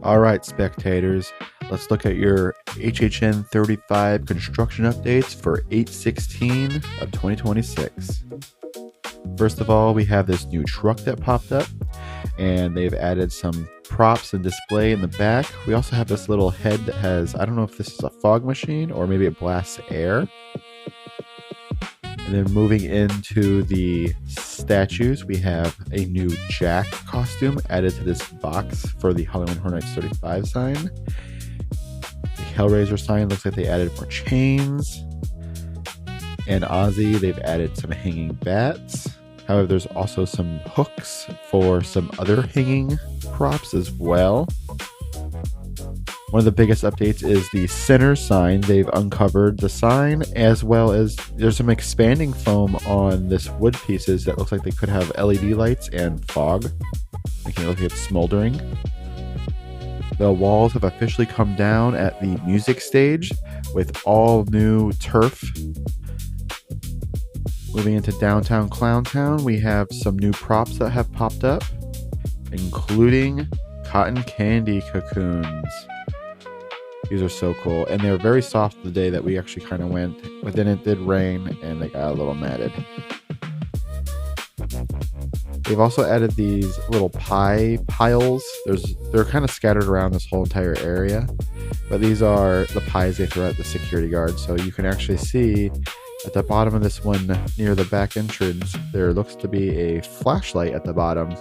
Alright, spectators, let's look at your HHN35 construction updates for 8/16 of 2026. First of all, we have this new truck that popped up, and they've added some props and display in the back. We also have this little head that has, I don't know if this is a fog machine or maybe it blasts air. And then moving into the statues, we have a new Jack costume added to this box for the Halloween Horror Nights 35 sign. The Hellraiser sign looks like they added more chains. And Ozzy, they've added some hanging bats. However, there's also some hooks for some other hanging props as well. One of the biggest updates is the center sign. They've uncovered the sign, as well as there's some expanding foam on this wood pieces that looks like they could have LED lights and fog, making it look like it's smoldering. The walls have officially come down at the music stage with all new turf. Moving into downtown Clowntown, we have some new props that have popped up, including cotton candy cocoons. These are so cool, and they're very soft the day that we actually kind of went, but then it did rain and they got a little matted. They've also added these little pie piles. They're kind of scattered around this whole entire area, but these are the pies they throw at the security guard. So you can actually see at the bottom of this one near the back entrance, there looks to be a flashlight at the bottom.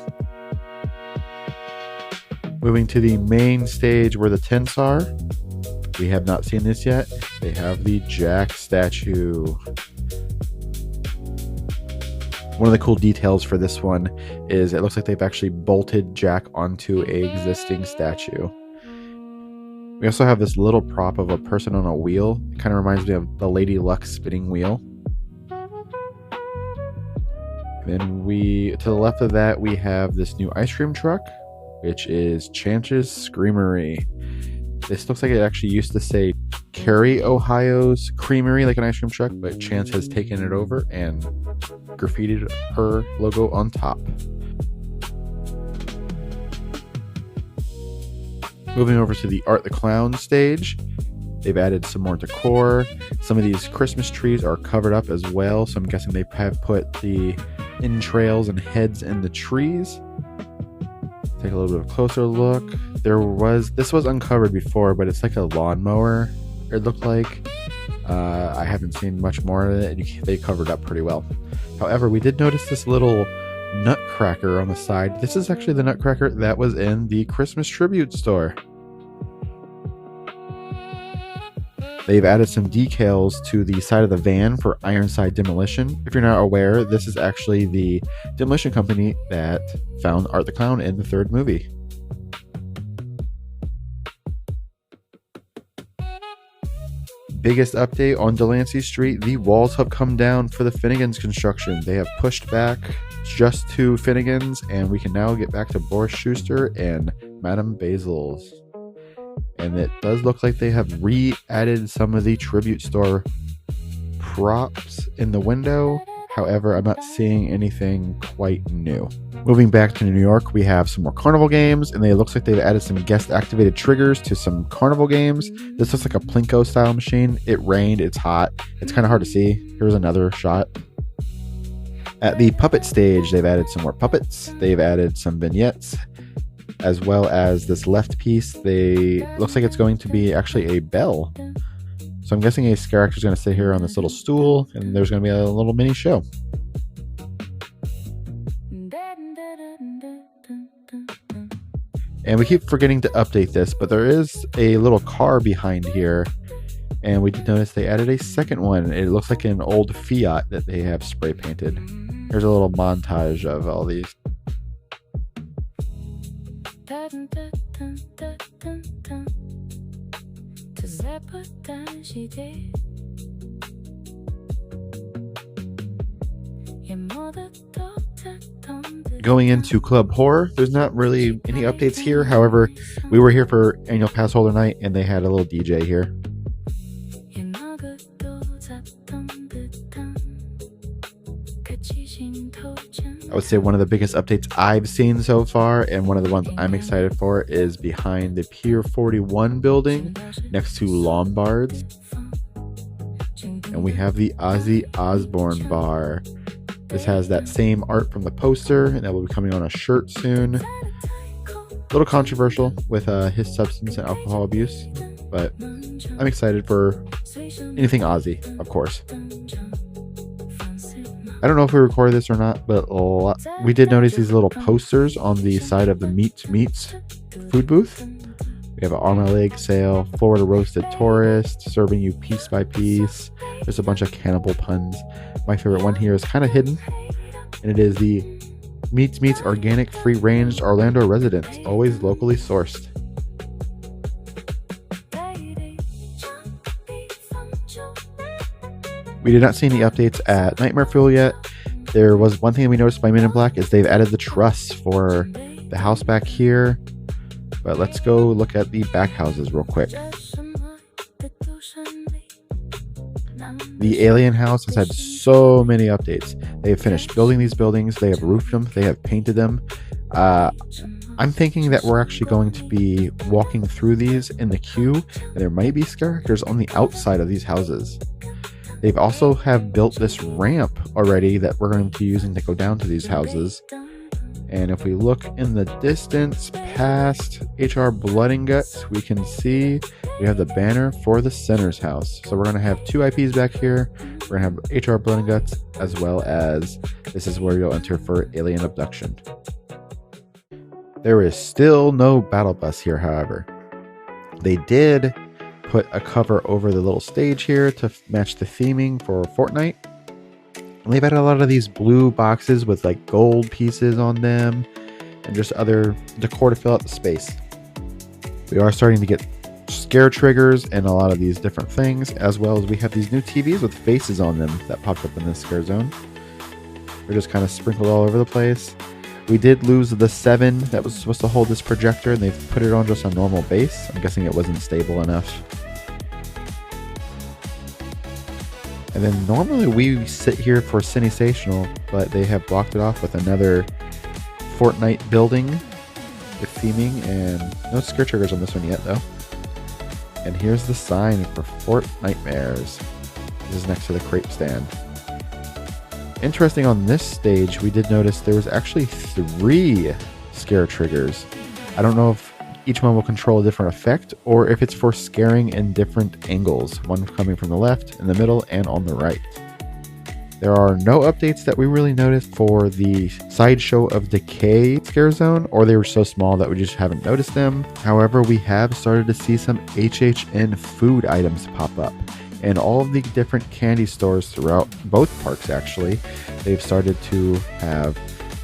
Moving to the main stage where the tents are. We have not seen this yet. They have the Jack statue. One of the cool details for this one is it looks like they've actually bolted Jack onto an existing statue. We also have this little prop of a person on a wheel. It kind of reminds me of the Lady Luck spinning wheel. And then to the left of that, we have this new ice cream truck, which is Chance's Screamery. This looks like it actually used to say Cary, Ohio's Creamery, like an ice cream truck, but Chance has taken it over and graffitied her logo on top. Moving over to the Art the Clown stage, they've added some more decor. Some of these Christmas trees are covered up as well, so I'm guessing they have put the entrails and heads in the trees. Take a little bit of a closer look. This was uncovered before, but it's like a lawnmower, it looked like. I haven't seen much more of it. They covered up pretty well. However, we did notice this little nutcracker on the side. This is actually the nutcracker that was in the Christmas tribute store. They've added some decals to the side of the van for Ironside Demolition. If you're not aware, this is actually the demolition company that found Art the Clown in the third movie. Biggest update on Delancey Street, the walls have come down for the Finnegan's construction. They have pushed back just to Finnegan's, and we can now get back to Boris Schuster and Madame Basil's. And it does look like they have re-added some of the tribute store props in the window. However, I'm not seeing anything quite new. Moving back to New York, we have some more carnival games, and it looks like they've added some guest activated triggers to some carnival games. This looks like a Plinko style machine. It rained, it's hot, it's kind of hard to see. Here's another shot. At the puppet stage, they've added some more puppets. They've added some vignettes, as well as this left piece. Looks like it's going to be actually a bell. So I'm guessing a character is going to sit here on this little stool, and there's going to be a little mini show. And we keep forgetting to update this, but there is a little car behind here, and we did notice they added a second one. It looks like an old Fiat that they have spray painted. Here's a little montage of all these. Going into Club Horror, there's not really any updates here. However, we were here for annual pass holder night, and they had a little DJ here. I would say one of the biggest updates I've seen so far, and one of the ones I'm excited for, is behind the Pier 41 building next to Lombards. And we have the Ozzy Osbourne bar. This has that same art from the poster, and that will be coming on a shirt soon. A little controversial with his substance and alcohol abuse, but I'm excited for anything Ozzy, of course. I don't know if we recorded this or not, but we did notice these little posters on the side of the Meats food booth. We have an arm and a leg sale, Florida roasted tourist, serving you piece by piece. There's a bunch of cannibal puns. My favorite one here is kind of hidden, and it is the Meats organic free range Orlando residents, always locally sourced. We did not see any updates at Nightmare Fuel yet. There was one thing we noticed by Men in Black is they've added the truss for the house back here. But let's go look at the back houses real quick. The Alien house has had so many updates. They have finished building these buildings. They have roofed them. They have painted them. I'm thinking that we're actually going to be walking through these in the queue, and there might be characters on the outside of these houses. They've also have built this ramp already that we're going to be using to go down to these houses. And if we look in the distance past HR Blood and Guts, we can see we have the banner for the Center's house. So we're going to have two IPs back here. We're going to have HR Blood and Guts, as well as this is where you'll enter for Alien Abduction. There is still no battle bus here, however. They did put a cover over the little stage here to match the theming for Fortnite. And they've added a lot of these blue boxes with like gold pieces on them and just other decor to fill out the space. We are starting to get scare triggers and a lot of these different things, as well as we have these new TVs with faces on them that popped up in this scare zone. They're just kind of sprinkled all over the place. We did lose the 7 that was supposed to hold this projector, and they've put it on just a normal base. I'm guessing it wasn't stable enough. And then normally we sit here for Cinesational, but they have blocked it off with another Fortnite building with theming, and no scare triggers on this one yet though. And here's the sign for Fort Nightmares. This is next to the crepe stand. Interesting, on this stage we did notice there was actually 3 scare triggers. I don't know if each one will control a different effect, or if it's for scaring in different angles, one coming from the left, in the middle, and on the right. There are no updates that we really noticed for the Sideshow of Decay scare zone, or they were so small that we just haven't noticed them. However, we have started to see some HHN food items pop up. And all of the different candy stores throughout both parks, actually, they've started to have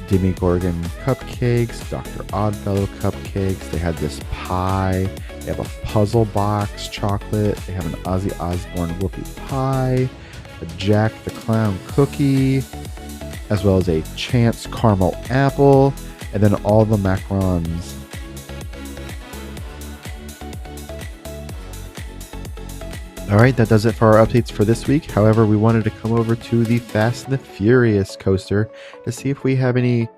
Demogorgon cupcakes, Dr. Oddfellow cupcakes. They had this pie. They have a puzzle box chocolate. They have an Ozzy Osbourne whoopie pie, a Jack the Clown cookie, as well as a Chance caramel apple, and then all the macarons. Alright, that does it for our updates for this week. However, we wanted to come over to the Fast and the Furious coaster to see if we have any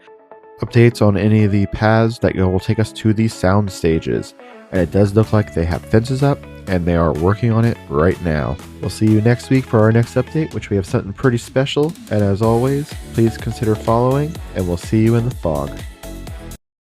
updates on any of the paths that will take us to these sound stages. And it does look like they have fences up, and they are working on it right now. We'll see you next week for our next update, which we have something pretty special. And as always, please consider following, and we'll see you in the fog.